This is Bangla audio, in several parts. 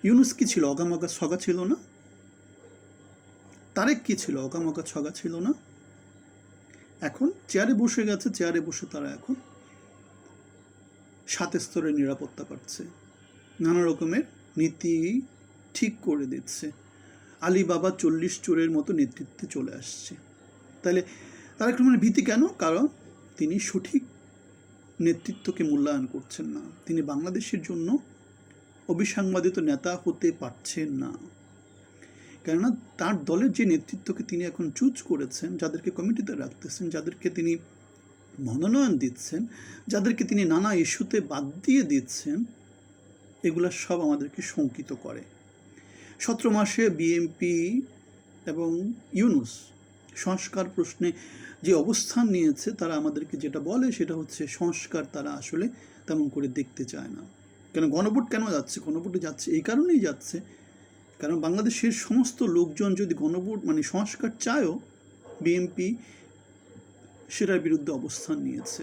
ইউনূস কি ছিল? অগামগা ছগা ছিল না? তারেক কি ছিল? অগামগা ছগা ছিল না? এখন চেয়ারে বসে গেছে, চেয়ারে বসে তারা এখন 7 স্তরের নিরাপত্তা পাচ্ছে, নানা রকমের নীতি ঠিক করে দিচ্ছে, আলিবাবা 40 চোরের মতো নেতৃত্বে চলে আসছে। তাহলে তারেক রহমানের ভীতি কেন? কারণ তিনি সঠিক নেতৃত্বকে মূল্যায়ন করছেন না। তিনি বাংলাদেশের জন্য অবিসংবাদিত নেতা হতে পারছেন না। কেননা তার দলের যে নেতৃত্বকে তিনি এখন চুজ করেছেন, যাদেরকে কমিটিতে রাখতেছেন, যাদেরকে তিনি মনোনয়ন দিচ্ছেন, যাদেরকে তিনি নানা ইস্যুতে বাদ দিয়ে দিচ্ছেন, এগুলো সব আমাদেরকে শঙ্কিত করে। 17 মাসে বিএনপি এবং ইউনূস সংস্কার প্রশ্নে যে অবস্থান নিয়েছে, তারা আমাদেরকে যেটা বলে সেটা হচ্ছে সংস্কার তারা আসলে তেমন করে দেখতে চায় না। কেন গণভোট কেন যাচ্ছে? গণভোটে যাচ্ছে এই কারণেই যাচ্ছে, কারণ বাংলাদেশের সমস্ত লোকজন যদি গণভোট মানে সংস্কার চায়ও, বিএনপি সেটার বিরুদ্ধে অবস্থান নিয়েছে।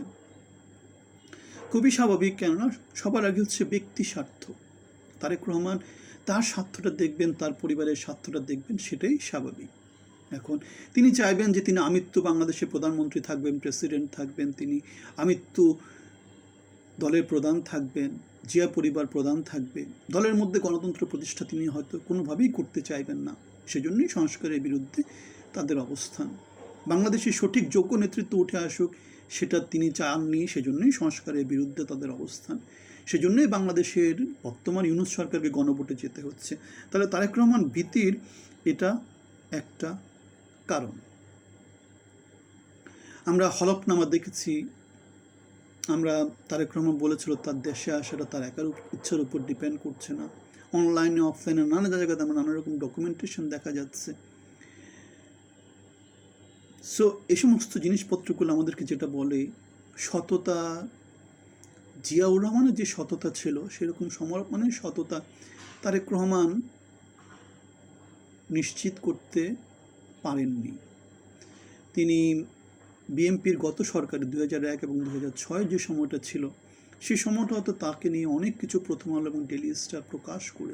খুবই স্বাভাবিক, কেননা সবার আগে হচ্ছে ব্যক্তি স্বার্থ। তারেক রহমান তার স্বার্থটা দেখবেন, তার পরিবারের স্বার্থটা দেখবেন, সেটাই স্বাভাবিক। এখন তিনি চাইবেন যে তিনি আমৃত্যু বাংলাদেশের প্রধানমন্ত্রী থাকবেন, প্রেসিডেন্ট থাকবেন, তিনি আমৃত্যু দলের প্রধান থাকবেন, জিয়া পরিবার প্রধান থাকবে। দলের মধ্যে গণতন্ত্র প্রতিষ্ঠা তিনি হয়তো কোনোভাবেই করতে চাইবেন না, সেজন্যই সংস্কারের বিরুদ্ধে তাদের অবস্থান। বাংলাদেশের সঠিক যোগ্য নেতৃত্ব উঠে আসুক, সেটা তিনি চাননি, সেজন্যই সংস্কারের বিরুদ্ধে তাদের অবস্থান। সেজন্যই বাংলাদেশের বর্তমান ইউনূস সরকারকে গণভোটে যেতে হচ্ছে। তাহলে তারেক রহমান ভীতির এটা একটা কারণ। আমরা হলফনামা দেখেছি, আমরা তারেক রহমান বলেছিল তার দেশে আসাটা তার একার ইচ্ছার উপর ডিপেন্ড করছে না। অনলাইনে অফলাইনে নানা জায়গাতে আমরা নানা রকম ডকুমেন্টেশন দেখা যাচ্ছে। সো এই সমস্ত জিনিসপত্রগুলো আমাদেরকে যেটা বলে, সততা, জিয়াউর রহমানের যে সততা ছিল সেরকম সমর্পণের সততা তারেক রহমান নিশ্চিত করতে পারেননি। তিনি বিএনপির গত সরকারে 2001 এবং 2006 যে সময়টা ছিল, সেই সময়টা হয়তো তাকে নিয়ে অনেক কিছু প্রথম আলো এবং ডেইলি স্টার প্রকাশ করে।